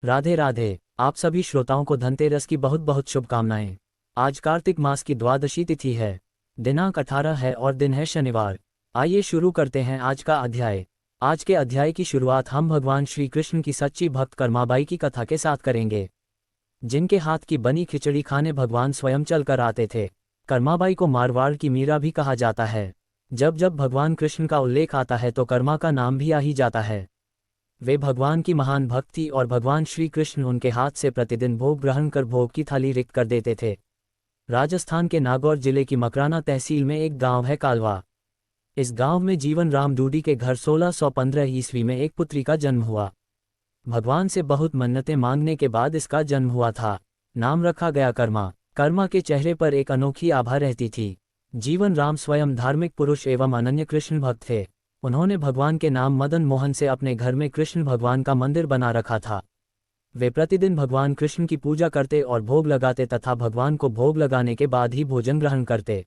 राधे राधे। आप सभी श्रोताओं को धनतेरस की बहुत बहुत शुभकामनाएं। आज कार्तिक मास की द्वादशी तिथि है। दिनांक 18 है और दिन है शनिवार। आइए शुरू करते हैं आज का अध्याय। आज के अध्याय की शुरुआत हम भगवान श्री कृष्ण की सच्ची भक्त कर्माबाई की कथा के साथ करेंगे, जिनके हाथ की बनी खिचड़ी खाने भगवान स्वयं चलकर आते थे। कर्माबाई को मारवाड़ की मीरा भी कहा जाता है। जब जब भगवान कृष्ण का उल्लेख आता है तो कर्मा का नाम भी आ ही जाता है। वे भगवान की महान भक्त थी और भगवान श्री कृष्ण उनके हाथ से प्रतिदिन भोग ग्रहण कर भोग की थाली रिक्त कर देते थे। राजस्थान के नागौर जिले की मकराना तहसील में एक गांव है कालवा। इस गांव में जीवन राम डूडी के घर 1615 ईस्वी में एक पुत्री का जन्म हुआ। भगवान से बहुत मन्नतें मांगने के बाद इसका जन्म हुआ था। नाम रखा गया कर्मा। कर्मा के चेहरे पर एक अनोखी आभा रहती थी। जीवन राम स्वयं धार्मिक पुरुष एवं अनन्य कृष्ण भक्त थे। उन्होंने भगवान के नाम मदन मोहन से अपने घर में कृष्ण भगवान का मंदिर बना रखा था। वे प्रतिदिन भगवान कृष्ण की पूजा करते और भोग लगाते तथा भगवान को भोग लगाने के बाद ही भोजन ग्रहण करते।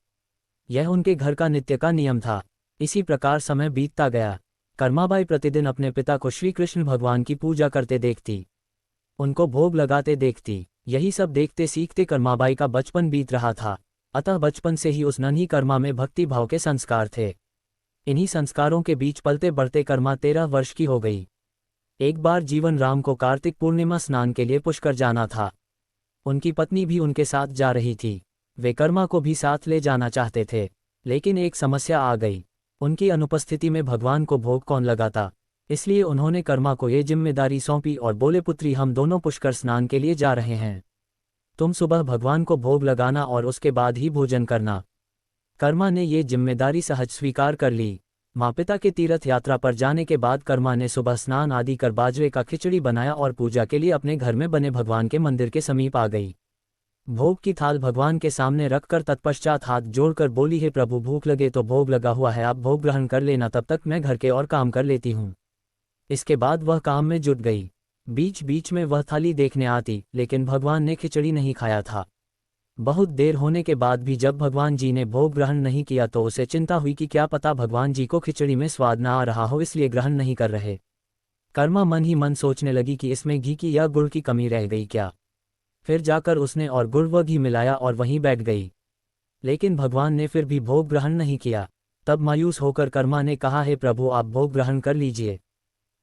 यह उनके घर का नित्य का नियम था। इसी प्रकार समय बीतता गया। कर्माबाई प्रतिदिन अपने पिता को श्री कृष्ण भगवान की पूजा करते देखती, उनको भोग लगाते देखती। यही सब देखते सीखते कर्माबाई का बचपन बीत रहा था। अतः बचपन से ही उस नन्ही कर्मा में भक्ति भाव के संस्कार थे। इन्हीं संस्कारों के बीच पलते बढ़ते कर्मा 13 वर्ष की हो गई। एक बार जीवन राम को कार्तिक पूर्णिमा स्नान के लिए पुष्कर जाना था। उनकी पत्नी भी उनके साथ जा रही थी। वे कर्मा को भी साथ ले जाना चाहते थे, लेकिन एक समस्या आ गई। उनकी अनुपस्थिति में भगवान को भोग कौन लगाता। इसलिए उन्होंने कर्मा को ये जिम्मेदारी सौंपी और बोले, पुत्री, हम दोनों पुष्कर स्नान के लिए जा रहे हैं। तुम सुबह भगवान को भोग लगाना और उसके बाद ही भोजन करना। कर्मा ने ये जिम्मेदारी सहज स्वीकार कर ली। माँ पिता के तीर्थ यात्रा पर जाने के बाद कर्मा ने सुबह स्नान आदि कर बाजरे का खिचड़ी बनाया और पूजा के लिए अपने घर में बने भगवान के मंदिर के समीप आ गई। भोग की थाल भगवान के सामने रखकर तत्पश्चात हाथ जोड़कर बोली, हे प्रभु, भूख लगे तो भोग लगा हुआ है, आप भोग ग्रहण कर लेना, तब तक मैं घर के और काम कर लेती हूँ। इसके बाद वह काम में जुट गई। बीच बीच में वह थाली देखने आती, लेकिन भगवान ने खिचड़ी नहीं खाया था। बहुत देर होने के बाद भी जब भगवान जी ने भोग ग्रहण नहीं किया तो उसे चिंता हुई कि क्या पता भगवान जी को खिचड़ी में स्वाद न आ रहा हो, इसलिए ग्रहण नहीं कर रहे। कर्मा मन ही मन सोचने लगी कि इसमें घी की या गुड़ की कमी रह गई क्या। फिर जाकर उसने और गुड़ व घी मिलाया और वहीं बैठ गई। लेकिन भगवान ने फिर भी भोग ग्रहण नहीं किया। तब मायूस होकर कर्मा ने कहा, हे प्रभु, आप भोग ग्रहण कर लीजिए।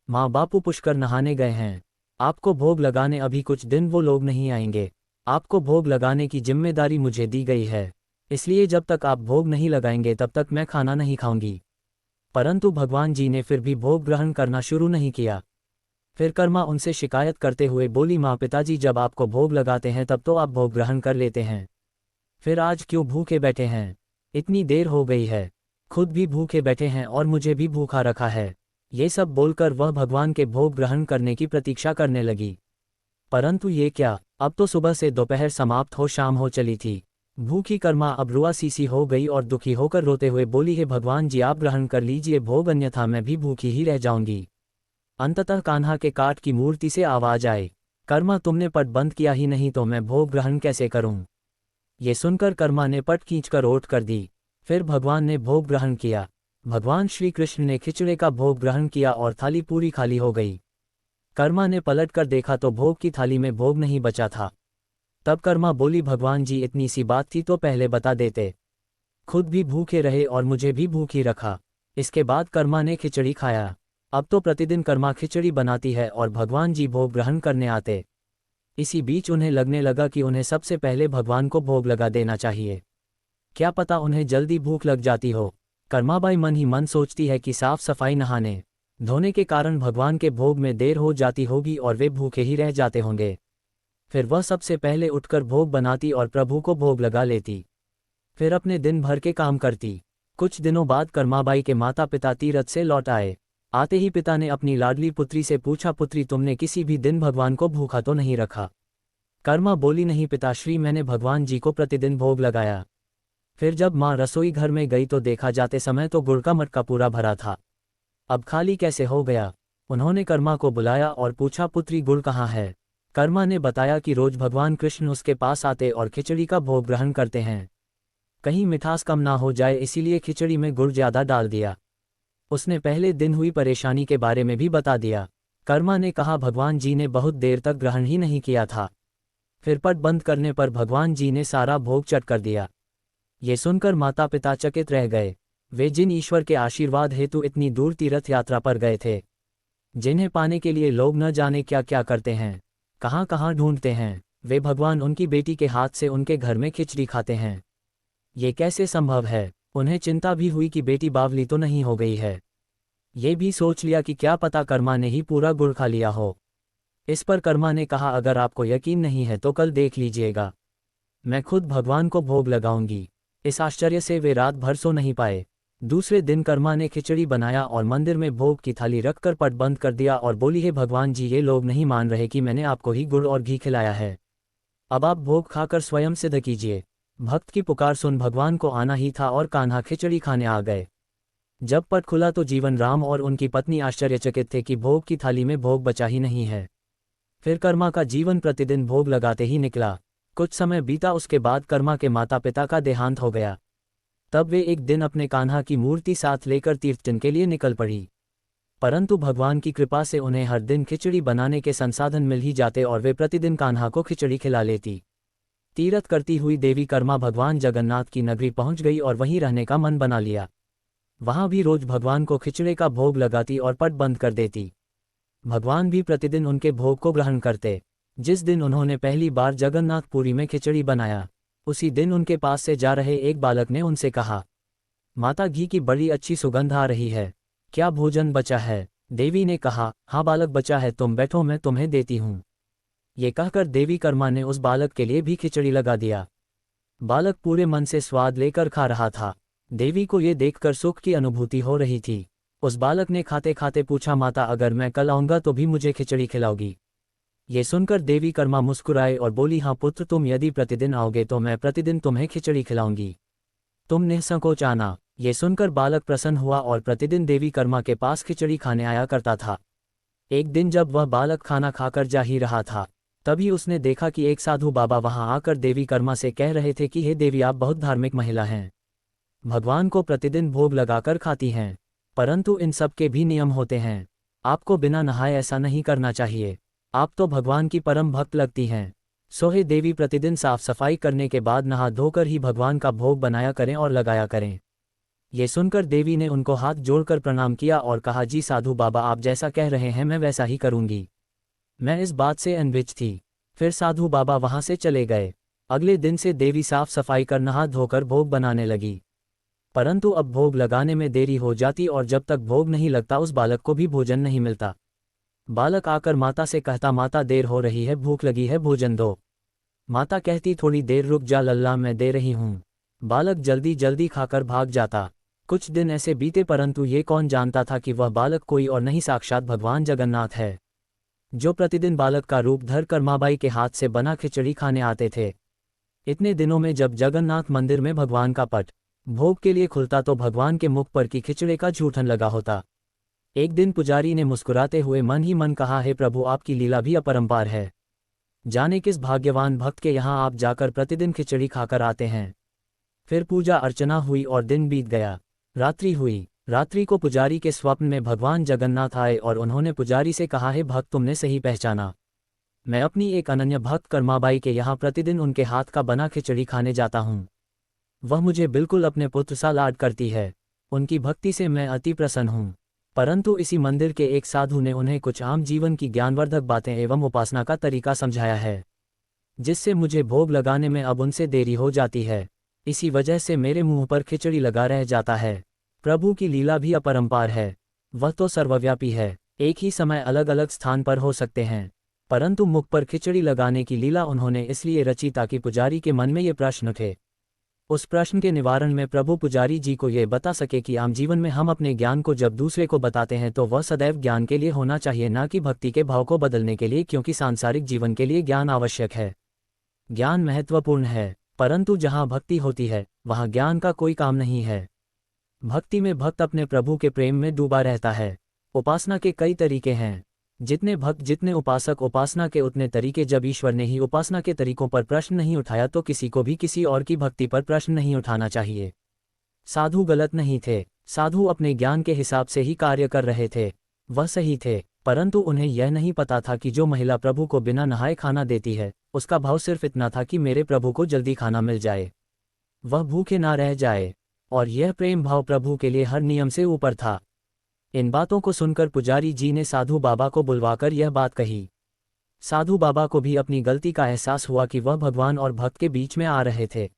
माँ बापू पुष्कर नहाने गए हैं। आपको भोग लगाने अभी कुछ दिन वो लोग नहीं आएंगे। आपको भोग लगाने की जिम्मेदारी मुझे दी गई है, इसलिए जब तक आप भोग नहीं लगाएंगे तब तक मैं खाना नहीं खाऊंगी। परंतु भगवान जी ने फिर भी भोग ग्रहण करना शुरू नहीं किया। फिर कर्मा उनसे शिकायत करते हुए बोली, माँ पिताजी, जब आपको भोग लगाते हैं तब तो आप भोग ग्रहण कर लेते हैं, फिर आज क्यों भूखे बैठे हैं। इतनी देर हो गई है, खुद भी भूखे बैठे हैं और मुझे भी भूखा रखा है। ये सब बोलकर वह भगवान के भोग ग्रहण करने की प्रतीक्षा करने लगी। परंतु ये क्या, अब तो सुबह से दोपहर समाप्त हो शाम हो चली थी। भूखी कर्मा अब रुआ सी हो गई और दुखी होकर रोते हुए बोली, हे भगवान जी, आप ग्रहण कर लीजिए भोग, अन्यथा मैं भी भूखी ही रह जाऊंगी। अंततः कान्हा के काठ की मूर्ति से आवाज आए, कर्मा, तुमने पट बंद किया ही नहीं तो मैं भोग ग्रहण कैसे करूं। ये सुनकर कर्मा ने पट खींचकर ओट कर दी। फिर भगवान ने भोग ग्रहण किया। भगवान श्री कृष्ण ने खिचड़े का भोग ग्रहण किया और थाली पूरी खाली हो गई। कर्मा ने पलट कर देखा तो भोग की थाली में भोग नहीं बचा था। तब कर्मा बोली, भगवान जी, इतनी सी बात थी तो पहले बता देते, खुद भी भूखे रहे और मुझे भी भूखी रखा। इसके बाद कर्मा ने खिचड़ी खाया। अब तो प्रतिदिन कर्मा खिचड़ी बनाती है और भगवान जी भोग ग्रहण करने आते। इसी बीच उन्हें लगने लगा कि उन्हें सबसे पहले भगवान को भोग लगा देना चाहिए, क्या पता उन्हें जल्दी भूख लग जाती हो। कर्माबाई मन ही मन सोचती है कि साफ सफाई नहाने धोने के कारण भगवान के भोग में देर हो जाती होगी और वे भूखे ही रह जाते होंगे। फिर वह सबसे पहले उठकर भोग बनाती और प्रभु को भोग लगा लेती। फिर अपने दिन भर के काम करती। कुछ दिनों बाद कर्माबाई के माता पिता तीरथ से लौट आए। आते ही पिता ने अपनी लाडली पुत्री से पूछा, पुत्री, तुमने किसी भी दिन भगवान को भूखा तो नहीं रखा। कर्मा बोली, नहीं पिताश्री, मैंने भगवान जी को प्रतिदिन भोग लगाया। फिर जब माँ रसोई घर में गई तो देखा जाते समय तो गुड़ का मटका पूरा भरा था, अब खाली कैसे हो गया। उन्होंने कर्मा को बुलाया और पूछा, पुत्री, गुड़ कहाँ है। कर्मा ने बताया कि रोज भगवान कृष्ण उसके पास आते और खिचड़ी का भोग ग्रहण करते हैं, कहीं मिठास कम ना हो जाए इसीलिए खिचड़ी में गुड़ ज्यादा डाल दिया। उसने पहले दिन हुई परेशानी के बारे में भी बता दिया। कर्मा ने कहा, भगवान जी ने बहुत देर तक ग्रहण ही नहीं किया था। फिर पट बंद करने पर भगवान जी ने सारा भोग चट कर दिया। ये सुनकर माता पिता चकित रह गए। वे जिन ईश्वर के आशीर्वाद हेतु इतनी दूर तीर्थ यात्रा पर गए थे, जिन्हें पाने के लिए लोग न जाने क्या क्या करते हैं, कहाँ कहाँ ढूंढते हैं, वे भगवान उनकी बेटी के हाथ से उनके घर में खिचड़ी खाते हैं। ये कैसे संभव है? उन्हें चिंता भी हुई कि बेटी बावली तो नहीं हो गई है। ये भी सोच लिया कि क्या पता कर्मा ने ही पूरा गुड़ खा लिया हो। इस पर कर्मा ने कहा, अगर आपको यकीन नहीं है तो कल देख लीजिएगा, मैं खुद भगवान को भोग लगाऊंगी। इस आश्चर्य से वे रात भर सो नहीं पाए। दूसरे दिन कर्मा ने खिचड़ी बनाया और मंदिर में भोग की थाली रखकर पट बंद कर दिया और बोली, हे भगवान जी, ये लोग नहीं मान रहे कि मैंने आपको ही गुड़ और घी खिलाया है। अब आप भोग खाकर स्वयं सिद्ध कीजिए। भक्त की पुकार सुन भगवान को आना ही था और कान्हा खिचड़ी खाने आ गए। जब पट खुला तो जीवन राम और उनकी पत्नी आश्चर्यचकित थे कि भोग की थाली में भोग बचा ही नहीं है। फिर कर्मा का जीवन प्रतिदिन भोग लगाते ही निकला। कुछ समय बीता, उसके बाद कर्मा के माता पिता का देहांत हो गया। तब वे एक दिन अपने कान्हा की मूर्ति साथ लेकर तीर्थटन के लिए निकल पड़ी। परंतु भगवान की कृपा से उन्हें हर दिन खिचड़ी बनाने के संसाधन मिल ही जाते और वे प्रतिदिन कान्हा को खिचड़ी खिला लेती। तीर्थ करती हुई देवी कर्मा भगवान जगन्नाथ की नगरी पहुंच गई और वहीं रहने का मन बना लिया। वहां भी रोज भगवान को खिचड़े का भोग लगाती और पट बंद कर देती। भगवान भी प्रतिदिन उनके भोग को ग्रहण करते। जिस दिन उन्होंने पहली बार जगन्नाथपुरी में खिचड़ी बनाया, उसी दिन उनके पास से जा रहे एक बालक ने उनसे कहा, माता, घी की बड़ी अच्छी सुगंध आ रही है, क्या भोजन बचा है? देवी ने कहा, हाँ बालक, बचा है, तुम बैठो, मैं तुम्हें देती हूँ। ये कहकर देवी कर्मा ने उस बालक के लिए भी खिचड़ी लगा दिया। बालक पूरे मन से स्वाद लेकर खा रहा था। देवी को ये देखकर सुख की अनुभूति हो रही थी। उस बालक ने खाते खाते पूछा, माता, अगर मैं कल आऊँगा तो भी मुझे खिचड़ी खिलाओगी? ये सुनकर देवी कर्मा मुस्कुराए और बोली, हाँ पुत्र, तुम यदि प्रतिदिन आओगे तो मैं प्रतिदिन तुम्हें खिचड़ी खिलाऊंगी, तुम निसंकोच आना। ये सुनकर बालक प्रसन्न हुआ और प्रतिदिन देवी कर्मा के पास खिचड़ी खाने आया करता था। एक दिन जब वह बालक खाना खाकर जा ही रहा था, तभी उसने देखा कि एक साधु बाबा वहां आकर देवी कर्मा से कह रहे थे कि हे देवी, आप बहुत धार्मिक महिला हैं, भगवान को प्रतिदिन भोग लगाकर खाती हैं, परंतु इन सब के भी नियम होते हैं। आपको बिना नहाए ऐसा नहीं करना चाहिए, आप तो भगवान की परम भक्त लगती हैं। सो हे देवी, प्रतिदिन साफ सफाई करने के बाद नहा धोकर ही भगवान का भोग बनाया करें और लगाया करें। ये सुनकर देवी ने उनको हाथ जोड़कर प्रणाम किया और कहा, जी साधु बाबा, आप जैसा कह रहे हैं मैं वैसा ही करूंगी। मैं इस बात से अनभिज्ञ थी। फिर साधु बाबा वहां से चले गए। अगले दिन से देवी साफ सफाई कर नहा धोकर भोग बनाने लगी। परंतु अब भोग लगाने में देरी हो जाती और जब तक भोग नहीं लगता उस बालक को भी भोजन नहीं मिलता। बालक आकर माता से कहता, माता, देर हो रही है, भूख लगी है, भोजन दो। माता कहती, थोड़ी देर रुक जा लल्ला, मैं दे रही हूँ। बालक जल्दी जल्दी खाकर भाग जाता। कुछ दिन ऐसे बीते, परंतु ये कौन जानता था कि वह बालक कोई और नहीं, साक्षात भगवान जगन्नाथ है, जो प्रतिदिन बालक का रूप धर कर माबाई के हाथ से बना खिचड़ी खाने आते थे। इतने दिनों में जब जगन्नाथ मंदिर में भगवान का पट भोग के लिए खुलता तो भगवान के मुख पर की खिचड़े का जूठन लगा होता। एक दिन पुजारी ने मुस्कुराते हुए मन ही मन कहा, हे प्रभु, आपकी लीला भी अपरंपार है, जाने किस भाग्यवान भक्त के यहाँ आप जाकर प्रतिदिन खिचड़ी खाकर आते हैं। फिर पूजा अर्चना हुई और दिन बीत गया। रात्रि हुई। रात्रि को पुजारी के स्वप्न में भगवान जगन्नाथ आए और उन्होंने पुजारी से कहा, हे भक्त, तुमने सही पहचाना, मैं अपनी एक अनन्य भक्त कर्माबाई के यहाँ प्रतिदिन उनके हाथ का बना खिचड़ी खाने जाता हूँ। वह मुझे बिल्कुल अपने पुत्र सा लाड करती है, उनकी भक्ति से मैं अति प्रसन्न हूँ। परंतु इसी मंदिर के एक साधु ने उन्हें कुछ आम जीवन की ज्ञानवर्धक बातें एवं उपासना का तरीका समझाया है, जिससे मुझे भोग लगाने में अब उनसे देरी हो जाती है। इसी वजह से मेरे मुंह पर खिचड़ी लगा रह जाता है। प्रभु की लीला भी अपरंपार है, वह तो सर्वव्यापी है, एक ही समय अलग अलग स्थान पर हो सकते हैं, परंतु मुख पर खिचड़ी लगाने की लीला उन्होंने इसलिए रची ताकि पुजारी के मन में ये प्रश्न उठे। उस प्रश्न के निवारण में प्रभु पुजारी जी को ये बता सके कि आम जीवन में हम अपने ज्ञान को जब दूसरे को बताते हैं तो वह सदैव ज्ञान के लिए होना चाहिए, न कि भक्ति के भाव को बदलने के लिए, क्योंकि सांसारिक जीवन के लिए ज्ञान आवश्यक है, ज्ञान महत्वपूर्ण है, परंतु जहाँ भक्ति होती है वहाँ ज्ञान का कोई काम नहीं है। भक्ति में भक्त अपने प्रभु के प्रेम में डूबा रहता है। उपासना के कई तरीके हैं, जितने भक्त जितने उपासक उपासना के उतने तरीके। जब ईश्वर ने ही उपासना के तरीकों पर प्रश्न नहीं उठाया तो किसी को भी किसी और की भक्ति पर प्रश्न नहीं उठाना चाहिए। साधु गलत नहीं थे, साधु अपने ज्ञान के हिसाब से ही कार्य कर रहे थे, वह सही थे। परंतु उन्हें यह नहीं पता था कि जो महिला प्रभु को बिना नहाए खाना देती है, उसका भाव सिर्फ इतना था कि मेरे प्रभु को जल्दी खाना मिल जाए, वह भूखे ना रह जाए। और यह प्रेम भाव प्रभु के लिए हर नियम से ऊपर था। इन बातों को सुनकर पुजारी जी ने साधु बाबा को बुलवाकर यह बात कही। साधु बाबा को भी अपनी गलती का एहसास हुआ कि वह भगवान और भक्त के बीच में आ रहे थे,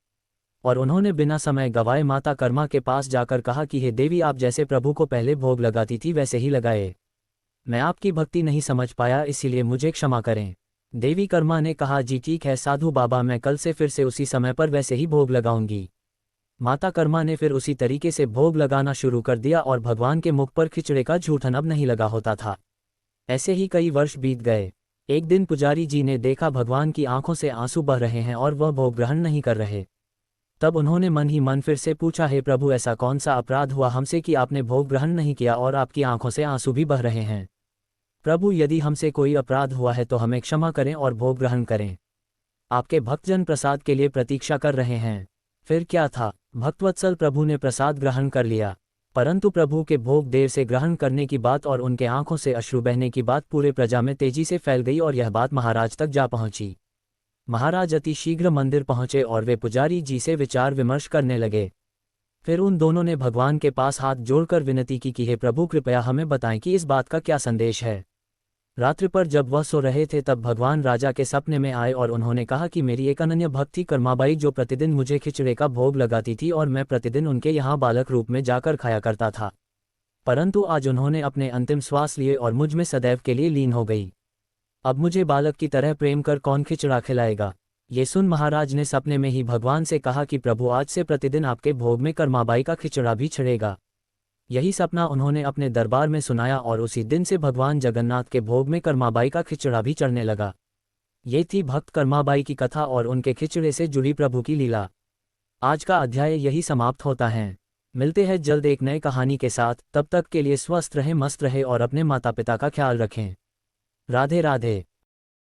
और उन्होंने बिना समय गवाए माता कर्मा के पास जाकर कहा कि हे देवी, आप जैसे प्रभु को पहले भोग लगाती थी वैसे ही लगाए। मैं आपकी भक्ति नहीं समझ पाया, इसीलिए मुझे क्षमा करें। देवी कर्मा ने कहा, जी ठीक है साधु बाबा, मैं कल से फिर से उसी समय पर वैसे ही भोग लगाऊंगी। माता कर्मा ने फिर उसी तरीके से भोग लगाना शुरू कर दिया और भगवान के मुख पर खिचड़े का जूठन अब नहीं लगा होता था। ऐसे ही कई वर्ष बीत गए। एक दिन पुजारी जी ने देखा भगवान की आंखों से आंसू बह रहे हैं और वह भोग ग्रहण नहीं कर रहे। तब उन्होंने मन ही मन फिर से पूछा, हे प्रभु, ऐसा कौन सा अपराध हुआ हमसे कि आपने भोग ग्रहण नहीं किया और आपकी आंखों से आंसू भी बह रहे हैं। प्रभु, यदि हमसे कोई अपराध हुआ है तो हमें क्षमा करें और भोग ग्रहण करें। आपके भक्तजन प्रसाद के लिए प्रतीक्षा कर रहे हैं। फिर क्या था, भक्तवत्सल प्रभु ने प्रसाद ग्रहण कर लिया, परंतु प्रभु के भोग देर से ग्रहण करने की बात और उनके आंखों से अश्रु बहने की बात पूरे प्रजा में तेजी से फैल गई और यह बात महाराज तक जा पहुंची। महाराज अति शीघ्र मंदिर पहुंचे और वे पुजारी जी से विचार विमर्श करने लगे। फिर उन दोनों ने भगवान के पास हाथ जोड़कर विनती की कि हे प्रभु, कृपया हमें बताएं कि इस बात का क्या संदेश है। रात्रि पर जब वह सो रहे थे तब भगवान राजा के सपने में आए और उन्होंने कहा कि मेरी एक अनन्य भक्त थी कर्माबाई, जो प्रतिदिन मुझे खिचड़े का भोग लगाती थी और मैं प्रतिदिन उनके यहाँ बालक रूप में जाकर खाया करता था। परंतु आज उन्होंने अपने अंतिम श्वास लिए और मुझ में सदैव के लिए लीन हो गई। अब मुझे बालक की तरह प्रेम कर कौन खिचड़ा खिलाएगा। ये सुन महाराज ने सपने में ही भगवान से कहा कि प्रभु, आज से प्रतिदिन आपके भोग में कर्माबाई का खिचड़ा भी छिड़ेगा। यही सपना उन्होंने अपने दरबार में सुनाया और उसी दिन से भगवान जगन्नाथ के भोग में कर्माबाई का खिचड़ा भी चढ़ने लगा। ये थी भक्त कर्माबाई की कथा और उनके खिचड़े से जुड़ी प्रभु की लीला। आज का अध्याय यही समाप्त होता है। मिलते हैं जल्द एक नए कहानी के साथ। तब तक के लिए स्वस्थ रहें, मस्त रहें और अपने माता पिता का ख्याल रखें। राधे राधे।